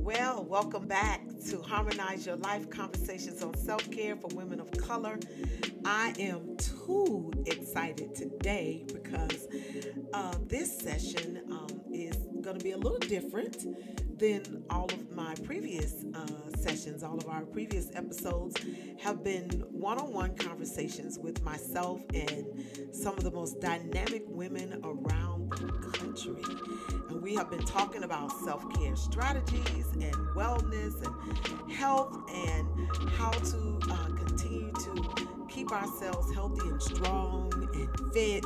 Well, welcome back to Harmonize Your Life Conversations on Self Care for Women of Color. I am too excited today because this session is going to be a little different than all of my previous sessions. All of our previous episodes have been one on one conversations with myself and some of the most dynamic women around the country. And we have been talking about self care strategies and wellness and health and how to continue to keep ourselves healthy and strong and fit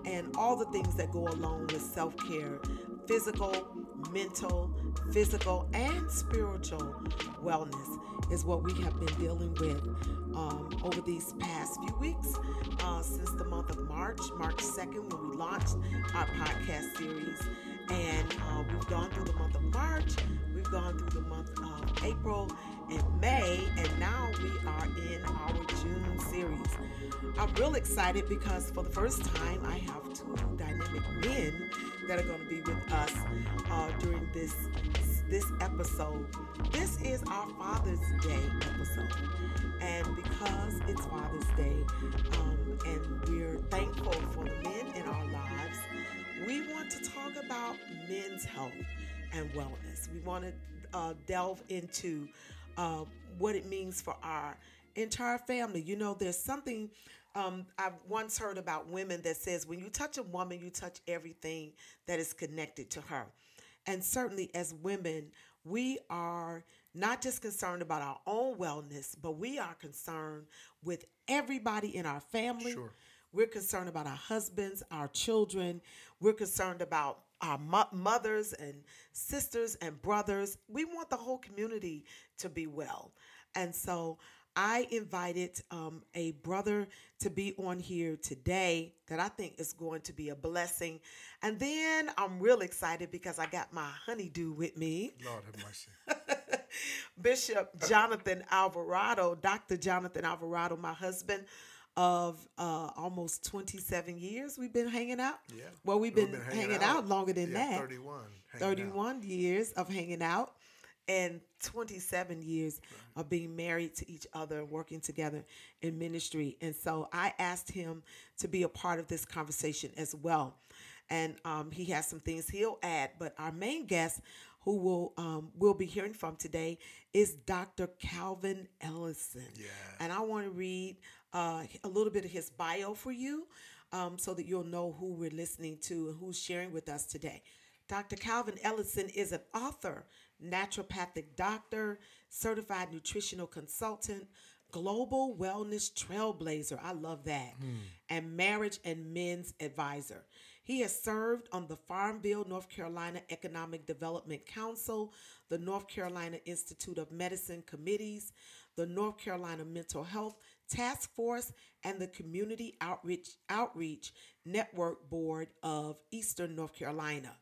and all the things that go along with self care, physical, mental, physical, and spiritual wellness is what we have been dealing with over these past few weeks since the month of March 2nd, when we launched our podcast series. And we've gone through the month of March, we've gone through the month of April and May, and now we are in our June series. I'm real excited because for the first time I have two dynamic men that are going to be with us during this episode. This is our Father's Day episode, and because it's Father's Day and we're thankful for the men in our lives, we want to talk about men's health and wellness. We want to delve into what it means for our entire family. You know, there's something I've once heard about women that says when you touch a woman, you touch everything that is connected to her. And certainly as women, we are not just concerned about our own wellness, but we are concerned with everybody in our family. Sure. We're concerned about our husbands, our children. We're concerned about our mothers and sisters and brothers. We want the whole community to be well. And so I invited a brother to be on here today that I think is going to be a blessing. And then I'm real excited because I got my honeydew with me. Lord have mercy. Bishop Johnathan Alvarado, Dr. Johnathan Alvarado, my husband of almost 27 years we've been hanging out. Yeah. Well, we've been hanging out longer than that. 31. 31 years of hanging out and 27 years of being married to each other and working together in ministry. And so I asked him to be a part of this conversation as well. And he has some things he'll add. But our main guest who we'll be hearing from today is Dr. Calvin Ellison. Yeah. And I want to read a little bit of his bio for you so that you'll know who we're listening to and who's sharing with us today. Dr. Calvin Ellison is an author, naturopathic doctor, certified nutritional consultant, global wellness trailblazer. I love that. And marriage and men's advisor. He has served on the Farmville, North Carolina Economic Development Council, the North Carolina Institute of Medicine committees, the North Carolina Mental Health Task Force, and the Community Outreach Network Board of Eastern North Carolina.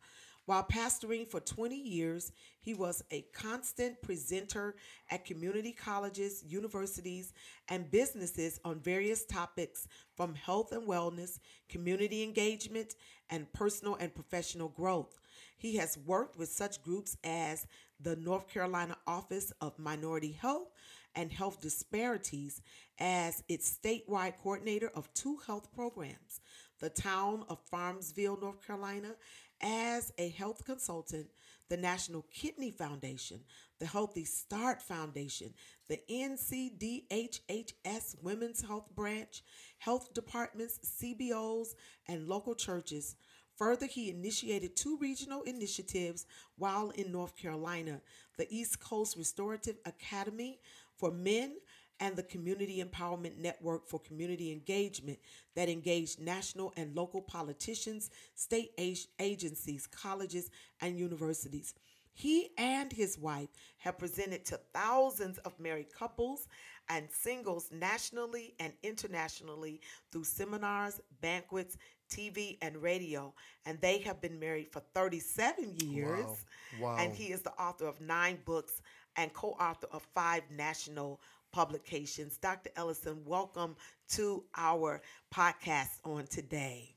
While pastoring for 20 years, he was a constant presenter at community colleges, universities, and businesses on various topics from health and wellness, community engagement, and personal and professional growth. He has worked with such groups as the North Carolina Office of Minority Health and Health Disparities as its statewide coordinator of 2 health programs, the town of Farmsville, North Carolina, as a health consultant, the National Kidney Foundation, the Healthy Start Foundation, the NCDHHS Women's Health Branch, health departments, CBOs, and local churches. Further, he initiated 2 regional initiatives while in North Carolina, the East Coast Restorative Academy for Men and the Community Empowerment Network for Community Engagement that engaged national and local politicians, state agencies, colleges, and universities. He and his wife have presented to thousands of married couples and singles nationally and internationally through seminars, banquets, TV, and radio. And they have been married for 37 years. Wow. And he is the author of 9 books and co-author of 5 national publications. Dr. Ellison, welcome to our podcast on today.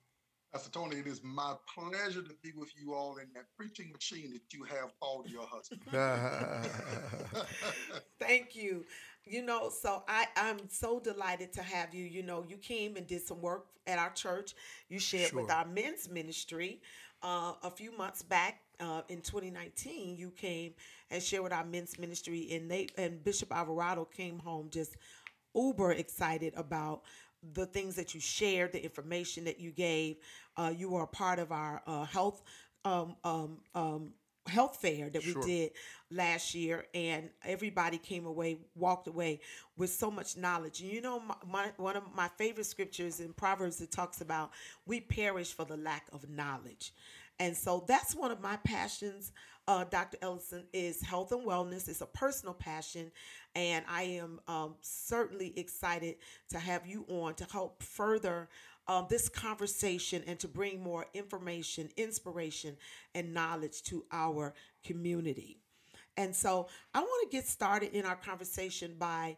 Pastor Tony, it is my pleasure to be with you all in that preaching machine that you have called your husband. Thank you. So I'm so delighted to have you. You came and did some work at our church. You shared with Sure. our men's ministry a few months back in 2019. You came and shared with our men's ministry, and Bishop Alvarado came home just uber excited about the things that you shared, the information that you gave. You were a part of our um, um, um, health fair that we Sure. did last year, and everybody walked away with so much knowledge. And one of my favorite scriptures in Proverbs, it talks about we perish for the lack of knowledge. And so that's one of my passions, Dr. Ellison, is health and wellness. It's a personal passion, and I am certainly excited to have you on to help further this conversation and to bring more information, inspiration, and knowledge to our community. And so I want to get started in our conversation by,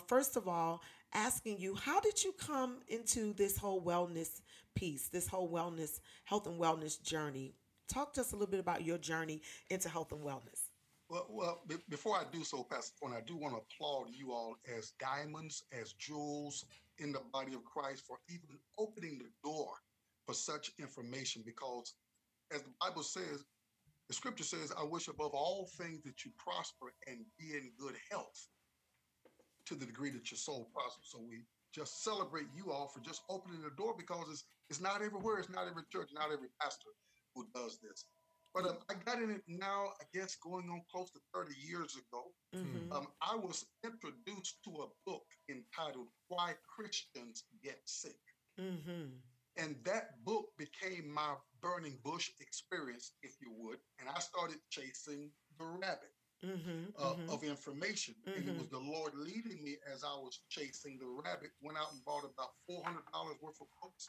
first of all, asking you, how did you come into this whole wellness piece, this whole wellness, health and wellness journey? Talk to us a little bit about your journey into health and wellness. Before I do so, Pastor Tony, I do want to applaud you all as diamonds, as jewels in the body of Christ for even opening the door for such information because, as the Bible says, the scripture says, I wish above all things that you prosper and be in good health to the degree that your soul prospers. So we just celebrate you all for just opening the door because it's not everywhere. It's not every church, not every pastor who does this. But I got in it now, I guess, going on close to 30 years ago. Mm. Mm-hmm. I was introduced to a book entitled Why Christians Get Sick. Mm-hmm. And that book became my burning bush experience, if you would. And I started chasing the rabbit Mm-hmm. Mm-hmm. of information. And it Mm-hmm. was the Lord leading me as I was chasing the rabbit. Went out and bought about $400 worth of books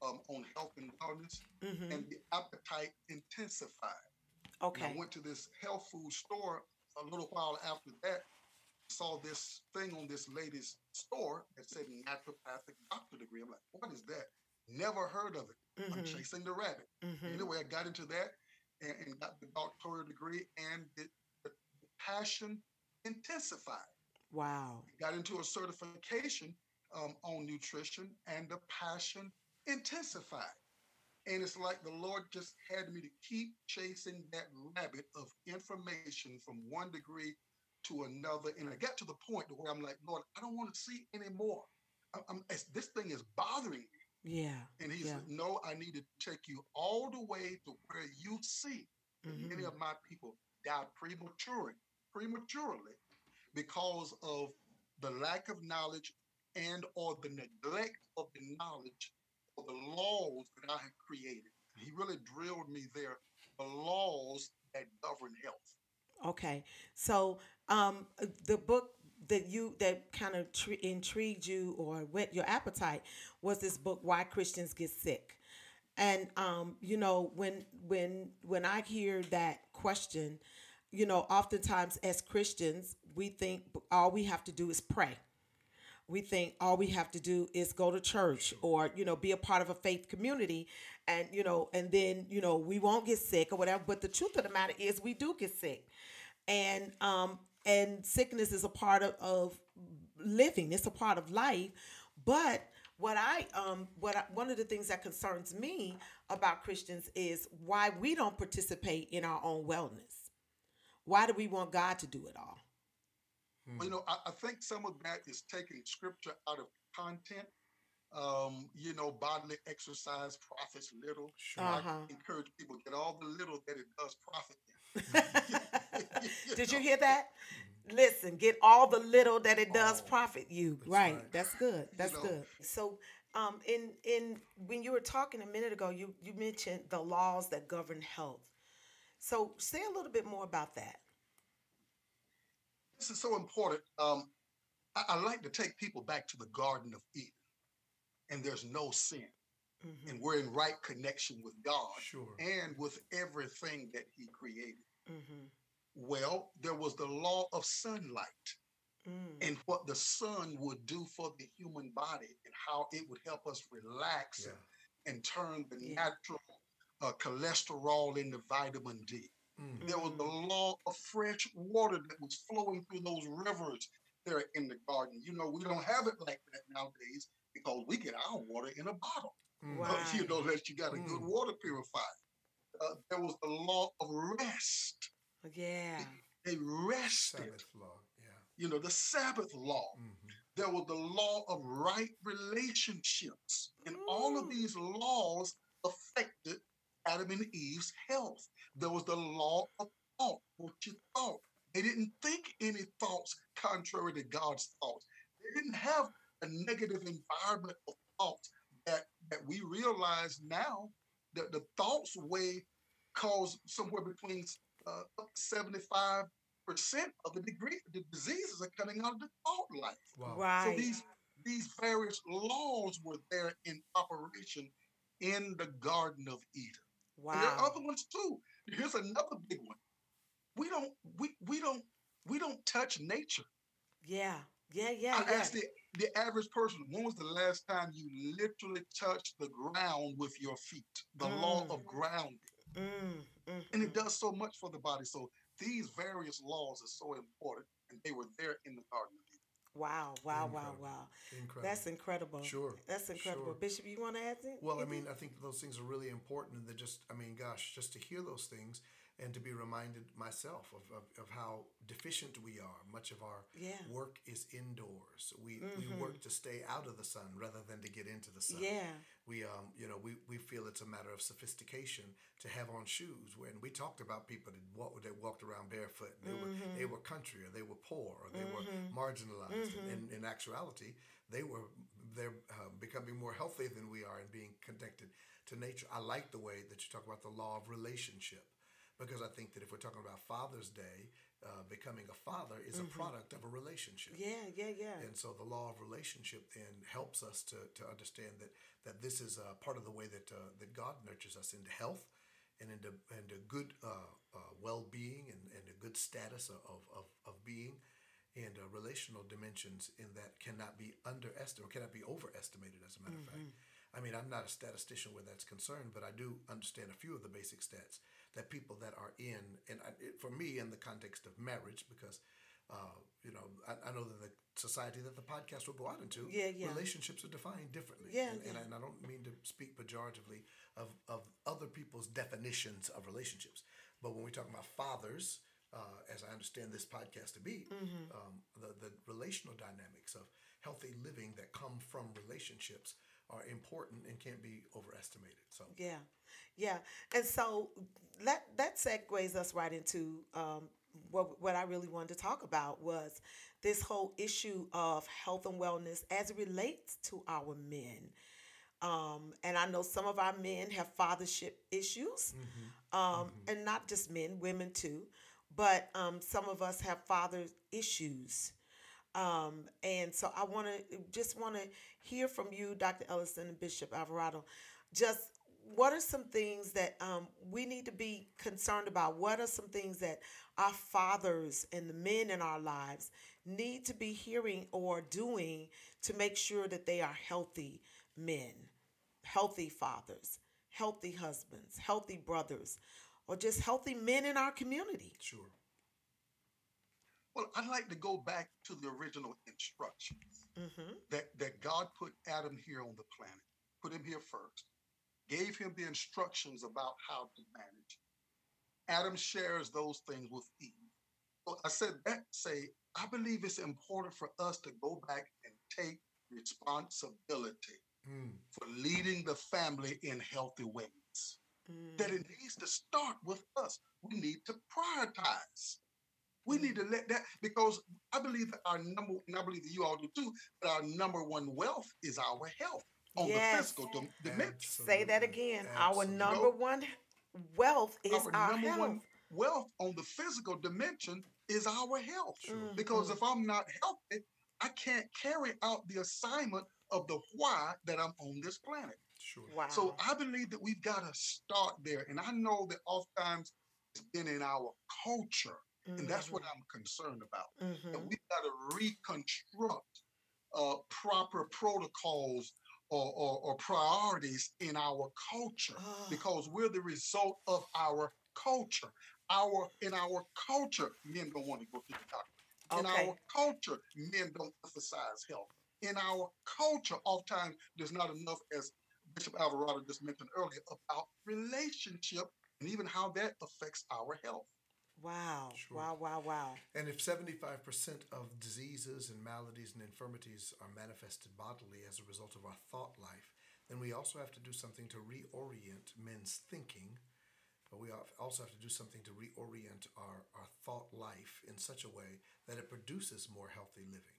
on health and wellness, Mm-hmm. and the appetite intensified. And I Okay. went to this health food store a little while after that, saw this thing on this lady's store that said Naturopathic Doctor degree. I'm like, what is that? Never heard of it. I'm Mm-hmm. chasing the rabbit. Mm-hmm. Anyway, I got into that and got the doctoral degree, and the passion intensified. Wow. Got into a certification on nutrition, and the passion intensified. And it's like the Lord just had me to keep chasing that rabbit of information from one degree to another. And I got to the point where I'm like, Lord, I don't want to see anymore. This thing is bothering me. Yeah. And he Yeah. said, no, I need to take you all the way to where you see that many Mm-hmm. of my people die prematurely because of the lack of knowledge and or the neglect of the knowledge or the laws that I have created. He really drilled me there, the laws that govern health. Okay. So, the book that kind of intrigued you or whet your appetite was this book, Why Christians Get Sick. And when I hear that question, oftentimes as Christians, we think all we have to do is pray. We think all we have to do is go to church Sure. or be a part of a faith community, and then we won't get sick or whatever. But the truth of the matter is we do get sick, and sickness is a part of living. It's a part of life. But one of the things that concerns me about Christians is why we don't participate in our own wellness. Why do we want God to do it all? Well, Mm. I think some of that is taking scripture out of content. Bodily exercise profits little. And Sure. I Uh-huh. encourage people get all the little that it does profit Mm. them. you Did you know, hear that? Listen, get all the little that it does All. profit you. That's Right. right. That's good. you That's know, good. So, in when you were talking a minute ago, you mentioned the laws that govern health. So, say a little bit more about that. this is so important. I like to take people back to the Garden of Eden, and there's no sin, and Mm-hmm. we're in right connection with God Sure. and with everything that He created. Mm-hmm. Well, there was the law of sunlight Mm. and what the sun would do for the human body and how it would help us relax Yeah. and turned the Yeah. natural cholesterol into vitamin D. Mm. There was the Mm. law of fresh water that was flowing through those rivers there in the garden. You know, we don't have it like that nowadays because we get our water in a bottle. Mm. You Right. know, unless you got a good Mm. water purifier. There was the law of rest. Yeah. They rested. Sabbath law. Yeah. You know, the Sabbath law. Mm-hmm. There was the law of right relationships. And all of Mm. these laws affected Adam and Eve's health. There was the law of thought, what you thought. They didn't think any thoughts contrary to God's thoughts. They didn't have a negative environment of thoughts that we realize now that the thoughts weigh cause somewhere between up to 75% of the diseases are coming out of the thought life. Wow. So Right. these various laws were there in operation in the Garden of Eden. And there are Wow. other ones too. Here's another big one. We don't we we don't we don't touch nature. Yeah. Yeah. Yeah. I Yeah. asked the average person, when was the last time you literally touched the ground with your feet? The law Mm. of grounding. Mm. And it Mm-hmm. does so much for the body. So these various laws are so important, and they were there in the Garden of Eden. Wow. Wow. Wow. Incredible. Wow. Incredible. That's incredible. Sure. That's incredible. Sure. Bishop, you want to add Well, I anything? mean, I think those things are really important, and they're just, I mean, gosh, just to hear those things and to be reminded myself of how deficient we are. Much of our Yeah. work is indoors. We Mm-hmm. work to stay out of the sun rather than to get into the sun. Yeah. We feel it's a matter of sophistication to have on shoes. When we talked about people that walked around barefoot, and they Mm-hmm. were country, or they were poor, or they were Mm-hmm. marginalized. Mm-hmm. And in actuality, they're becoming more healthy than we are and being connected to nature. I like the way that you talk about the law of relationship, because I think that if we're talking about Father's Day, becoming a father is a Mm-hmm. product of a relationship. Yeah. Yeah. Yeah. And so the law of relationship then helps us to understand that this is part of the way that God nurtures us into health and into good well-being and a good status of being, and relational dimensions in that cannot be underestimated or cannot be overestimated, as a matter of fact. Mm-hmm. I mean, I'm not a statistician where that's concerned, but I do understand a few of the basic stats that people that are in, and for me, in the context of marriage, because I know that the society that the podcast will go out into, Yeah. Yeah. relationships are defined differently. Yeah. And, Yeah. and I don't mean to speak pejoratively of other people's definitions of relationships. But when we talk about fathers, as I understand this podcast to be, Mm-hmm. the relational dynamics of healthy living that come from relationships are important and can't be overestimated. So, Yeah, yeah, and so that segues us right into what I really wanted to talk about was this whole issue of health and wellness as it relates to our men. And I know some of our men have fathership issues, and not just men, women too. But some of us have father issues. And so I want to hear from you, Dr. Ellison and Bishop Alvarado. Just what are some things that we need to be concerned about? What are some things that our fathers and the men in our lives need to be hearing or doing to make sure that they are healthy men, healthy fathers, healthy husbands, healthy brothers, or just healthy men in our community? sure. Well, I'd like to go back to the original instructions Mm-hmm. that God put Adam here on the planet, put him here first, gave him the instructions about how to manage. Adam shares those things with Eve. So I said that to say, I believe it's important for us to go back and take responsibility Mm. for leading the family in healthy ways. That Mm. it needs to start with us. We need to prioritize. We Mm. need to let that, because I believe that and I believe that you all do too, that our number one wealth is our health on the Yes. physical dimension. Say that Absolutely. again. Our Absolutely. You number know, one wealth is our our number health. one wealth on the physical dimension is our health. Sure. Because Mm-hmm. if I'm not healthy, I can't carry out the assignment of the why that I'm on this planet. Sure. So Wow. I believe that we've got to start there. And I know that oftentimes it's been in our culture. And that's what Mm-hmm. I'm concerned about. That Mm-hmm. we've got to reconstruct proper protocols or priorities in our culture Oh, because we're the result of our culture. In our culture, men don't want to go to the doctor. In okay. our culture, men don't emphasize health. In our culture, oftentimes there's not enough, as Bishop Alvarado just mentioned earlier, about relationship and even how that affects our health. Wow. Sure. Wow. Wow. Wow. And if 75% of diseases and maladies and infirmities are manifested bodily as a result of our thought life, then we also have to do something to reorient men's thinking. But we also have to do something to reorient our thought life in such a way that it produces more healthy living.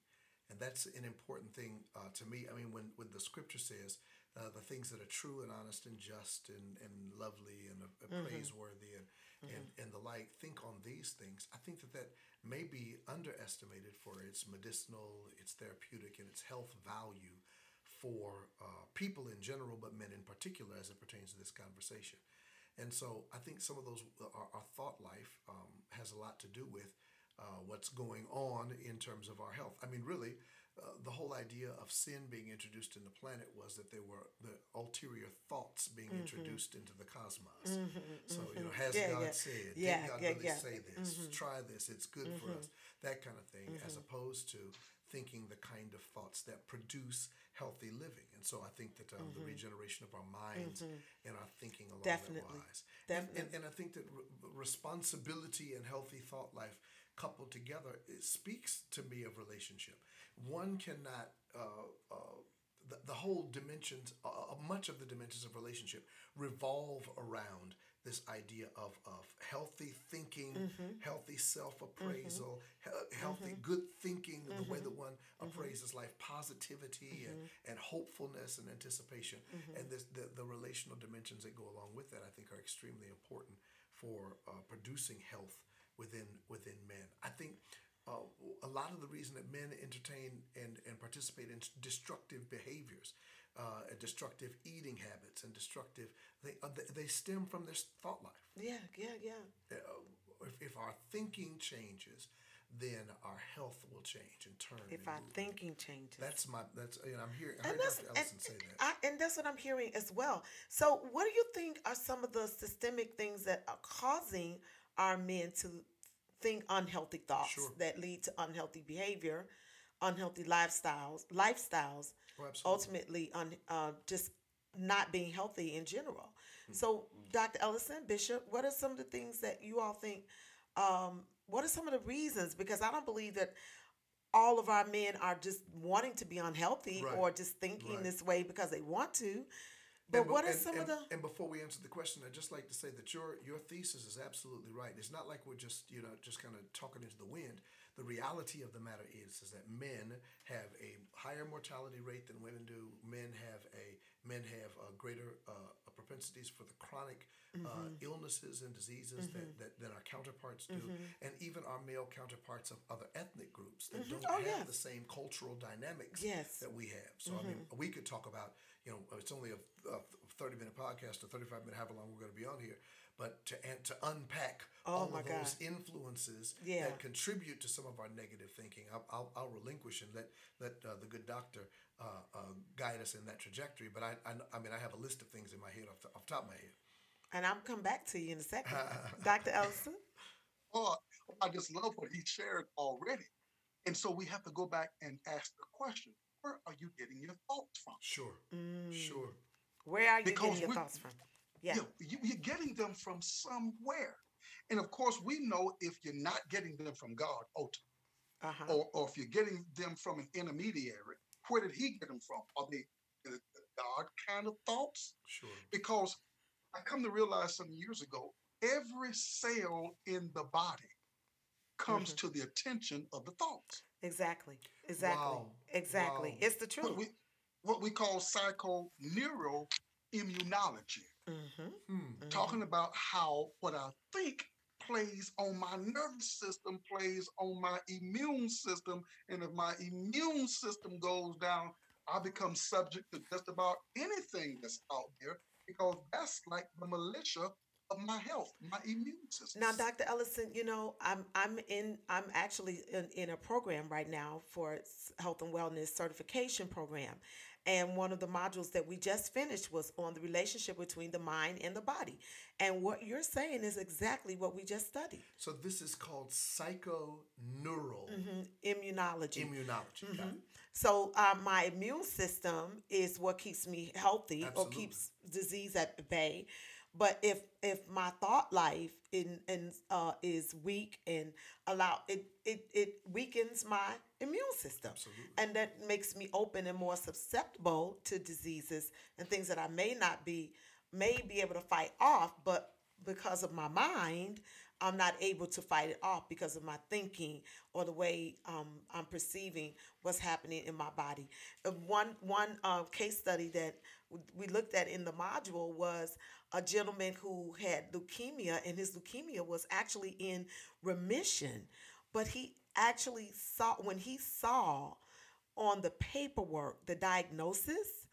And that's an important thing to me. I mean, when the scripture says the things that are true and honest and just and lovely and Mm-hmm. praiseworthy Mm-hmm. and the like, think on these things. I think that that may be underestimated for its medicinal, its therapeutic, and its health value for people in general, but men in particular as it pertains to this conversation. And so I think some of those, our thought life has a lot to do with what's going on in terms of our health. I mean, really, the whole idea of sin being introduced in the planet was that there were the ulterior thoughts being Mm-hmm. introduced into the cosmos. Mm-hmm. So, Mm-hmm. has Yeah. God Yeah. said? Did Yeah. God Yeah. really Yeah. say this? Mm-hmm. Try this, it's good for Mm-hmm. us. That kind of thing, as Mm-hmm. opposed to thinking the kind of thoughts that produce healthy living. And so I think that the Mm-hmm. regeneration of our minds Mm-hmm. and our thinking along that Definitely. wise. Definitely. And I think that responsibility and healthy thought life coupled together, it speaks to me of relationship. One cannot, the whole dimensions, much of the dimensions of relationship revolve around this idea of healthy thinking, Mm-hmm. healthy self Mm-hmm. appraisal, healthy Mm-hmm. good thinking, the way Mm-hmm. that one Mm-hmm. appraises life, positivity Mm-hmm. and hopefulness and anticipation. Mm-hmm. And the relational dimensions that go along with that, I think, are extremely important for producing health within men. I think uh, a lot of the reason that men entertain and participate in destructive behaviors, destructive eating habits, and destructive they stem from this thought life. Yeah. Yeah. Yeah. If our thinking changes, then our health will change in turn If and our move. thinking changes. That's I'm hearing. I And heard that's Dr. and Ellison say that. and that's what I'm hearing as well. So, what do you think are some of the systemic things that are causing our men to think unhealthy thoughts Sure. that lead to unhealthy behavior, unhealthy lifestyles, Oh, absolutely. ultimately just not being healthy in general? So, Dr. Ellison, Bishop, what are some of the things that you all think? What are some of the reasons? Because I don't believe that all of our men are just wanting to be unhealthy Right. or just thinking Right. this way because they want to. And, But what are some of the and before we answer the question, I'd just like to say that your thesis is absolutely right. It's not like we're just just kind of talking into the wind. The reality of the matter is that men have a higher mortality rate than women do. Men have greater propensities for the chronic mm-hmm, illnesses and diseases mm-hmm, than our counterparts do, mm-hmm, and even our male counterparts of other ethnic groups that mm-hmm. don't Oh have the yes, same cultural dynamics yes, that we have. So I mean, mm-hmm, we could talk about it's only a 30-minute podcast or 35-minute, however long we're going to be on here, but to unpack oh all my of God, those influences yeah. that contribute to some of our negative thinking, I'll relinquish and let the good doctor guide us in that trajectory. But I mean, I have a list of things in my head off the top of my And I'll come back to you in a second, head. Dr. Ellison. Oh, I just love what he shared already. And so we have to go back and ask the question, where are you getting your thoughts from? Sure, Mm. sure. Where are you getting Because your thoughts from? Yeah. you're getting them from somewhere. And of course, we know if you're not getting them from God, Uh huh. or if you're getting them from an intermediary, where did he get them from? Are they the God kind of thoughts? Sure. Because I come to realize some years ago, every cell in the body comes Mm-hmm. to the attention of the thoughts. Exactly. Exactly. Wow. Exactly. Wow. It's the What truth. we what we call psychoneuroimmunology, Mm-hmm. Hmm. talking Mm-hmm. about how what I think plays on my nervous system plays on my immune system. And if my immune system goes down, I become subject to just about anything that's out there because that's like the militia of my health, my immune system. Now, Dr. Ellison, I'm actually in a program right now for health and wellness certification program. And one of the modules that we just finished was on the relationship between the mind and the body. And what you're saying is exactly what we just studied. So this is called psychoneural Immunology. immunology. Got it. So my immune system is what keeps me healthy or Absolutely. keeps disease at bay. But if my thought life is weak and it weakens my immune system, Absolutely. and that makes me open and more susceptible to diseases and things that I may be able to fight off, but because of my mind, I'm not able to fight it off because of my thinking or the way I'm perceiving what's happening in my body. One case study that we looked at in the module was a gentleman who had leukemia, and his leukemia was actually in remission, but he actually saw when he saw on the paperwork the diagnosis,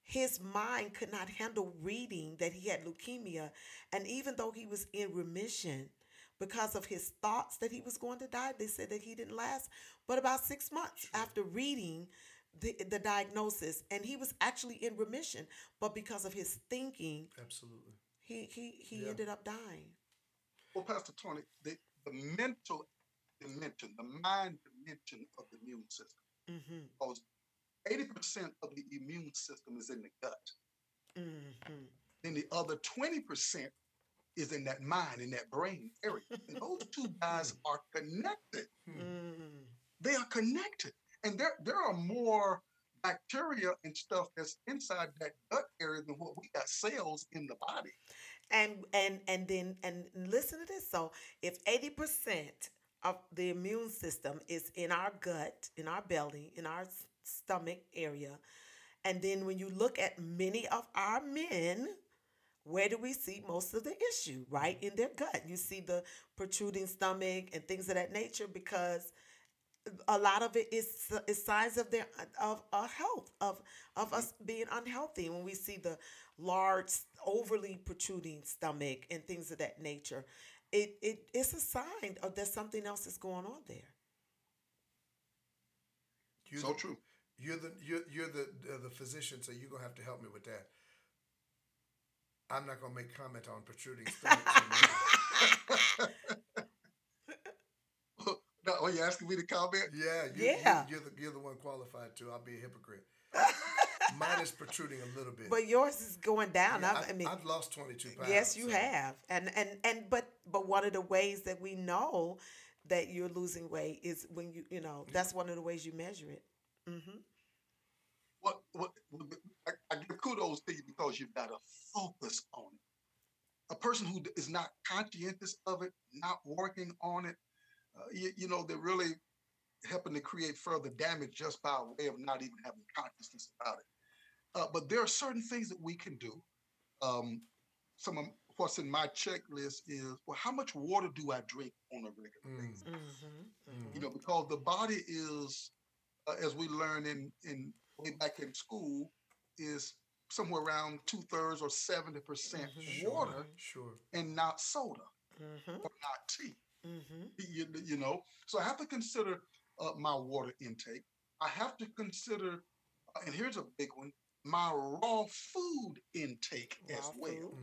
his mind could not handle reading that he had leukemia. And even though he was in remission, because of his thoughts that he was going to die, they said that he didn't last but about 6 months after reading the diagnosis. And he was actually in remission. But because of his thinking, Absolutely. he Yeah. ended up dying. Well, Pastor Tony, the mental dimension, the mind dimension of the immune system, because 80% of the immune system is in the gut. Then the other 20% is in that mind, in that brain area. And those two guys are connected. They are connected. And there are more bacteria and stuff that's inside that gut area than what we got cells in the body. And listen to this. So if 80% of the immune system is in our gut, in our belly, in our stomach area, and then when you look at many of our men, where do we see most of the issue? Right in their gut. You see the protruding stomach and things of that nature, because a lot of it is signs of their of health of us being unhealthy. When we see the large, overly protruding stomach and things of that nature, it's a sign of that something else is going on there. So true. You're the physician, so you're gonna have to help me with that. I'm not gonna make comment on protruding stomachs. No, are you asking me to comment? Yeah. You're the one qualified to. I'll be a hypocrite. Mine is protruding a little bit. But yours is going down. Yeah, I mean, I've lost 22 pounds. yes, you so- have. But one of the ways that we know that you're losing weight is when that's one of the ways you measure it. What I give kudos to you because you've got to focus on it. A person who is not conscientious of it, not working on it, they're really helping to create further damage just by way of not even having consciousness about it. But there are certain things that we can do. Some of what's in my checklist is, well, how much water do I drink on a regular basis? Because the body is, as we learn in way back in school, is somewhere around 2/3 or 70% water Sure. and not soda or not tea. So I have to consider my water intake. I have to consider, and here's a big one, my raw food intake as well.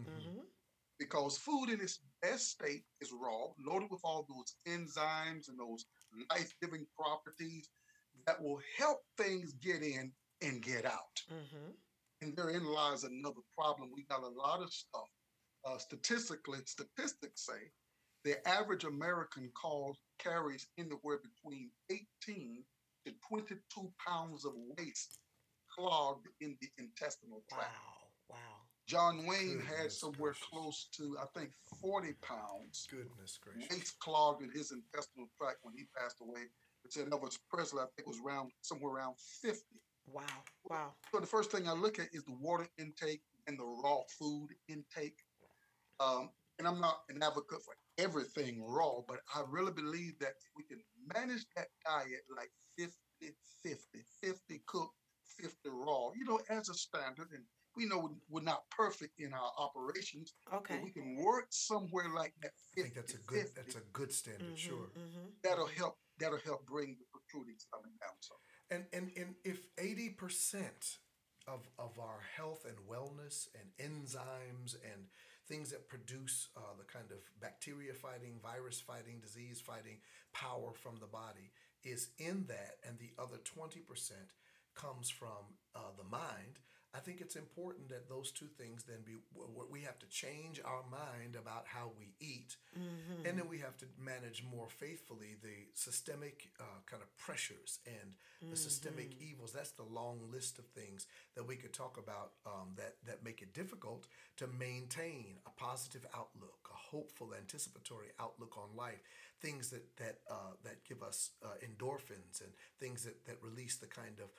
Because food in its best state is raw, loaded with all those enzymes and those life-giving properties that will help things get in and get out. And therein lies another problem. We got a lot of stuff. Statistics say the average American carries anywhere between 18 to 22 pounds of waste clogged in the intestinal tract. Wow. John Wayne had Goodness somewhere gracious. close to, I think, 40 pounds Goodness gracious. waste clogged in his intestinal tract when he passed away. It said Elvis Presley, I think, was somewhere around 50. Wow. So the first thing I look at is the water intake and the raw food intake. And I'm not an advocate for everything raw, but I really believe that if we can manage that diet like 50-50, 50 cooked, 50 raw, as a standard, and we know we're not perfect in our operations, but Okay. we can work somewhere like that I think 50 50. that's a good standard, Mm-hmm. sure. That'll Mm-hmm. help. That'll help bring the protruding stomach down. So And if 80% of our health and wellness and enzymes and things that produce the kind of bacteria fighting, virus fighting, disease fighting power from the body is in that, and the other 20% comes from the mind, I think it's important that those two things then be, we have to change our mind about how we eat, and Mm-hmm. then we have to manage more faithfully the systemic kind of pressures and the systemic Mm-hmm. evils. That's the long list of things that we could talk about that make it difficult to maintain a positive outlook, a hopeful, anticipatory outlook on life. Things that give us endorphins, and things that release the kind of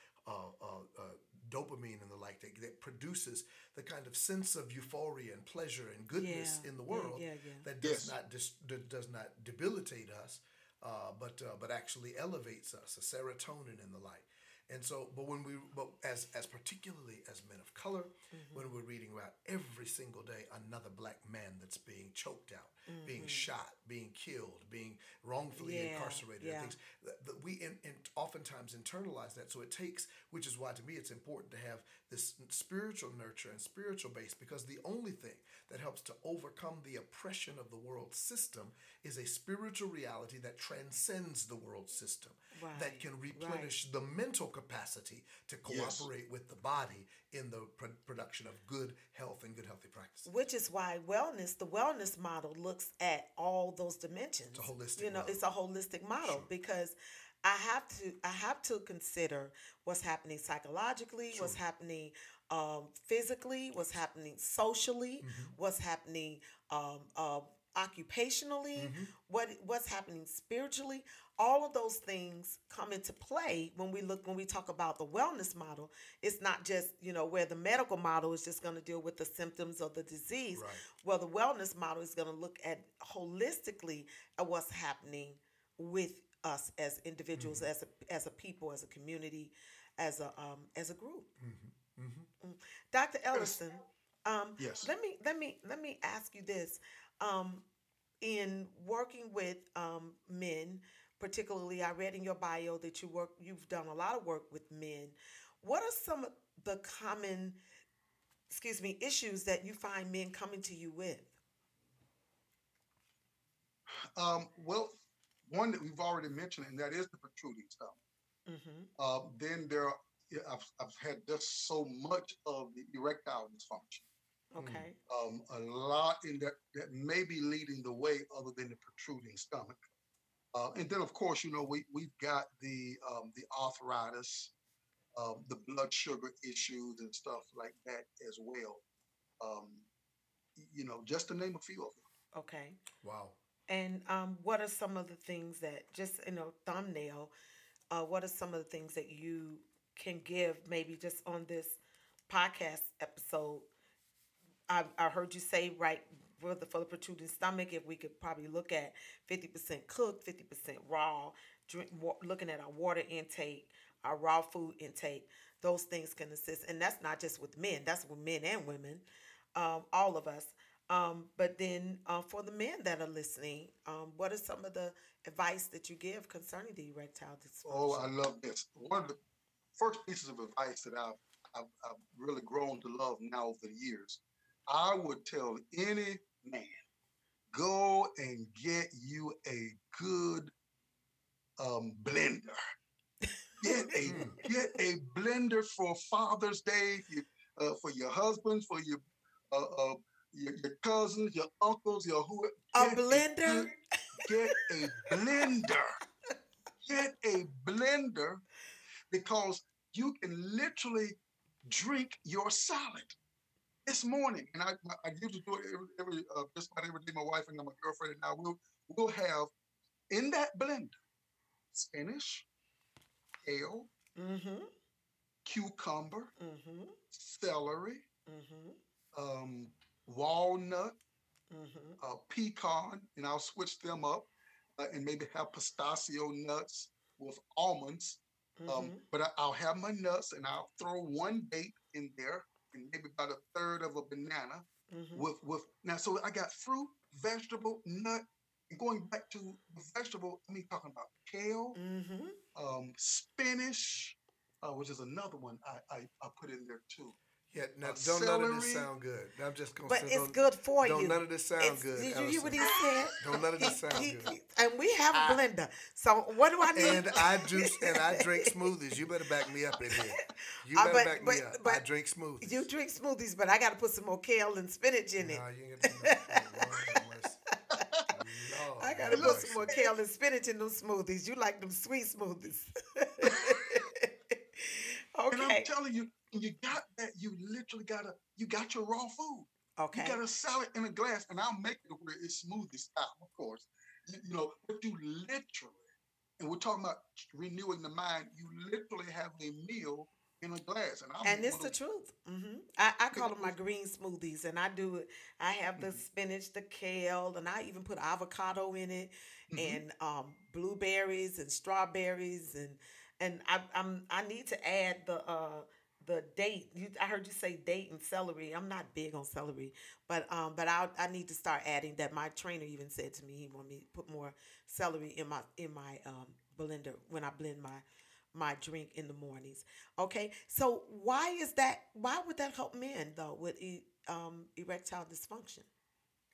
dopamine and the like, that produces the kind of sense of euphoria and pleasure and Yeah. goodness in the Yeah. world, Yeah. Yeah. that yes, does not debilitate us, but actually elevates us, a serotonin and the like. And so, but as particularly as men of color, Mm-hmm. when we're reading about every single day another black man that's being choked out, being Mm-hmm. shot, being killed, being wrongfully Yeah. incarcerated, and Yeah. things that we oftentimes internalize that. So it takes, which is why to me it's important to have this spiritual nurture and spiritual base, because the only thing that helps to overcome the oppression of the world system is a spiritual reality that transcends the world system, that Right. can Right. replenish the mental capacity to yes, cooperate with the body in the production of good health and good healthy practices. Which is why the wellness model looks at all those It's a dimensions. holistic model. It's a holistic model Sure, because I have to consider what's happening psychologically, what's sure. happening physically, what's happening socially, Mm-hmm. what's happening occupationally, Mm-hmm. what's happening spiritually. All of those things come into play when we talk about the wellness model. It's not just, where the medical model is just going to deal with the symptoms of the disease. Right. Well, the wellness model is going to look at holistically at what's happening with us as individuals, Mm-hmm. as a people, as a community, as a group. Mm-hmm. Mm-hmm. Dr. yes, Ellison, um, yes. let me ask you this. Um, in working with men, particularly, I read in your bio that you've done a lot of work with men. What are some of the common, excuse me, issues that you find men coming to you with? Well, one that we've already mentioned, and that is the protruding stomach. Mm-hmm. Then yeah, I've had just so much of the erectile dysfunction. Okay. A lot in that may be leading the way, other than the protruding stomach. And then, of course, we've got the arthritis, the blood sugar issues, and stuff like that as well. Um, just to name a few of Okay. Wow. And what are some of the things that, just in a thumbnail, what are some of the things that you can give maybe just on this podcast episode? I heard you say, right, for the protruding stomach, if we could probably look at 50% cooked, 50% raw, looking at our water intake, our raw food intake, those things can assist. And that's not just with men, that's with men and women, all of us. But then for the men that are listening, what are some of the advice that you give concerning the erectile them. Oh, dysfunction? I love this. One of the first pieces of advice that I've really grown to love now over the years, I would tell any man, go and get you a good blender. Get a Mm. get a blender for Father's Day, for your husbands, for uh, uh, your cousins, your uncles, your who. A Get a blender? good get a blender. Get a blender, because you can literally drink your salad. This morning, and I usually do it just about every day. My wife and my girlfriend and I will have in that blender spinach, kale, Mm-hmm. cucumber, Mm-hmm. celery, Mm-hmm. um, walnut, Mm-hmm. pecan, and I'll switch them up, and maybe have pistachio nuts with almonds. Mm-hmm. But I'll have my nuts, and I'll throw one date in there, and maybe about a third of a banana Mm-hmm. with now. So I got fruit, vegetable, nut. And going back to the vegetable, I mean talking about kale, Mm-hmm. spinach, which is another one I put in there too. Yeah, now don't none of this Celery. sound good. I'm just gonna But say it's good for don't you. none of this sound It's good, did you hear what Ellison. he said? Don't none of this sound good. And we have a I, blender. So what do I need? And I juice and I drink smoothies. You better back me up in here. You better but back but me up. I but drink you smoothies. drink smoothies, but I got to put some more kale and spinach in No, it. you ain't gonna do nothing. Lord have mercy. Lord I got to have put look, some more mercy. kale and spinach in those smoothies. You like them sweet smoothies. and I'm Okay. telling you, when you got that, you literally you got your raw food. You got Okay. a salad in a glass, and I'll make it where it's smoothie style, of course. But you literally, and we're talking about renewing the mind, you literally have a meal in a glass. And I'm And it's one the of truth. I pick call up them my those. green smoothies, and I do it. I have the Mhm, spinach, the kale, and I even put avocado in it, mhm. and blueberries and strawberries, and I need to add the date. I heard you say date and celery. I'm not big on celery, but I need to start adding that. My trainer even said to me he want me to put more celery in my blender when I blend my drink in the mornings. Okay, so why is that? Why would that help men though with erectile dysfunction?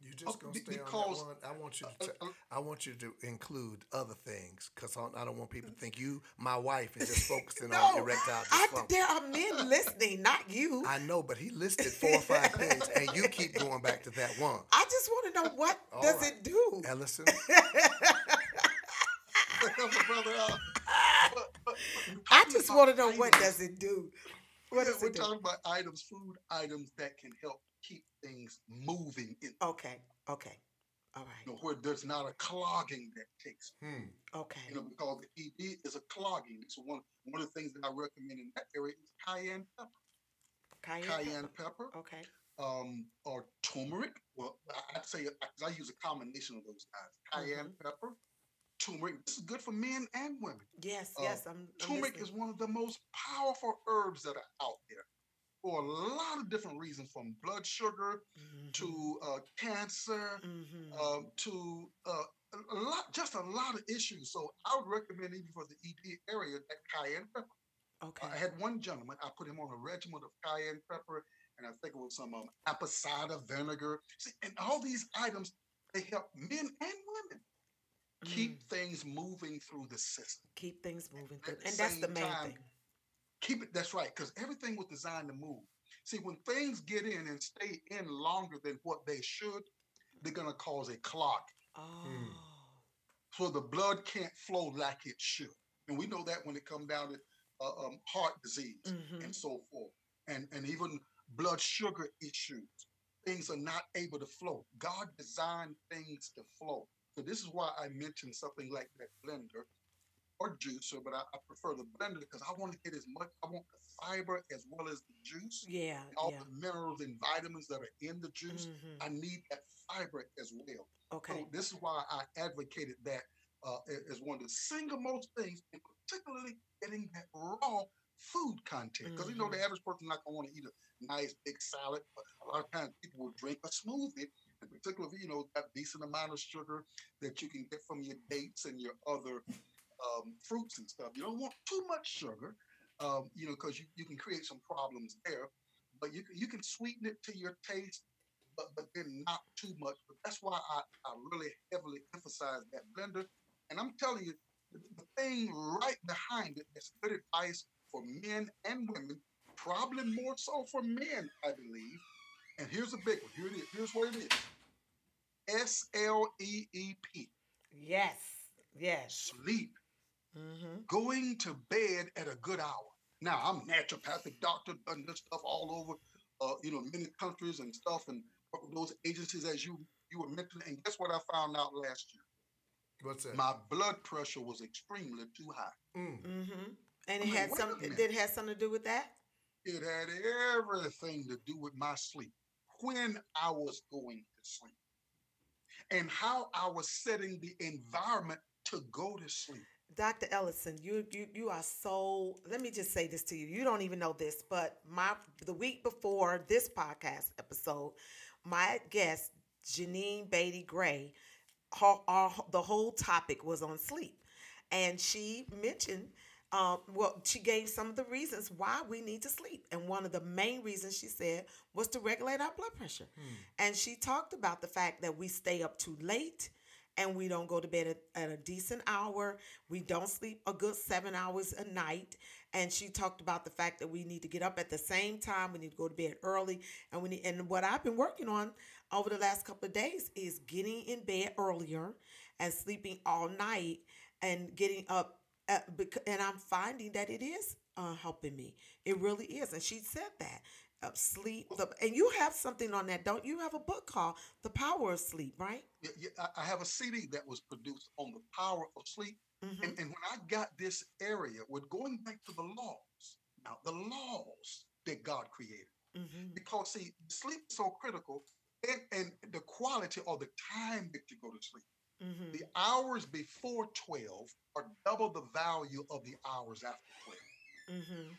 You just gonna stay on that Because one? I want you uh, to. uh, I want you to include other things because I don't want people to think you, my wife, is just focusing on No, erectile there dysfunction. are men listening, not you. I know, but he listed 4 or 5 things, and you keep going back to that one. I just want to know what All does right, it do. Ellison. help a brother out. But we're I talking just about want to know what items. does it do. What does We're it do? talking about items, food items that can help keep things moving in, Okay, okay, all right, where there's not a clogging that takes place. Hmm. okay. Because the ED is a clogging. So one of the things that I recommend in that area is cayenne pepper. Cayenne Cayenne pepper. pepper, Okay. or turmeric. Well, I'd say because I use a combination of those guys. Cayenne Mm-hmm. pepper, turmeric. This is good for men and women. Yes, Uh, yes. I'm Turmeric listening. is one of the most powerful herbs that are out there for a lot of different reasons, from blood sugar Mm-hmm. to cancer, Mm-hmm. to just a lot of issues. So I would recommend even for the ED area that cayenne pepper. I Okay. had one gentleman, I put him on a regimen of cayenne pepper, and I think it was some apple cider vinegar. See, and all these items, they help men and women Mm. keep things moving through the system. Keep things moving And through, at the and that's the same main time, thing. keep it, that's right, because everything was designed to move. See, when things get in and stay in longer than what they should, they're going to cause a clot. Hmm. Oh. So the blood can't flow like it should. And we know that when it comes down to heart disease Mm-hmm. and so forth, and even blood sugar issues, things are not able to flow. God designed things to flow. So this is why I mentioned something like that blender or juicer, but I prefer the blender because I want to get as much. I want the fiber as well as the juice, Yeah, all yeah. the minerals and vitamins that are in the juice. Mm-hmm. I need that fiber as well. Okay. So this is why I advocated that as one of the single most things, and particularly getting that raw food content. Because Mm-hmm. the average person not gonna want to eat a nice big salad. But a lot of times people will drink a smoothie, and particularly if got a decent amount of sugar that you can get from your dates and your other fruits and stuff. You don't want too much sugar, because you can create some problems there. But you can sweeten it to your taste, but then not too much. But that's why I really heavily emphasize that blender. And I'm telling you, the thing right behind it that's good advice for men and women, probably more so for men, I believe. And here's a big one. Here it is. Here's what it is. SLEEP. Yes. Yes. Sleep. Mm-hmm. Going to bed at a good hour. Now, I'm a naturopathic doctor, done this stuff all over, many countries and stuff, and those agencies as you were mentioning. And guess what I found out last year? What's that? My blood pressure was extremely too high. Mm. Mm-hmm. And it I'm like, had wait some. a Did minute. it have something to do with that? It had everything to do with my sleep, when I was going to sleep, and how I was setting the environment to go to sleep. Dr. Ellison, you are so. Let me just say this to you. You don't even know this, but the week before this podcast episode, my guest Janine Beatty Gray, the whole topic was on sleep, and she mentioned. Well, she gave some of the reasons why we need to sleep. And one of the main reasons she said was to regulate our blood pressure. And she talked about the fact that we stay up too late and we don't go to bed at a decent hour. We don't sleep a good 7 hours a night. And she talked about the fact that we need to get up at the same time. We need to go to bed early. And what I've been working on over the last couple of days is getting in bed earlier and sleeping all night and getting up. And I'm finding that it is helping me. It really is. And she said that. Sleep. And you have something on that, don't you? Have a book called The Power of Sleep, right? Yeah, I have a CD that was produced on the power of sleep. Mm-hmm. And when I got this area, we're going back to the laws. Now, the laws that God created. Mm-hmm. Because, see, sleep is so critical, and the quality or the time that you go to sleep. Mm-hmm. The hours before 12 are double the value of the hours after 12. Mm-hmm.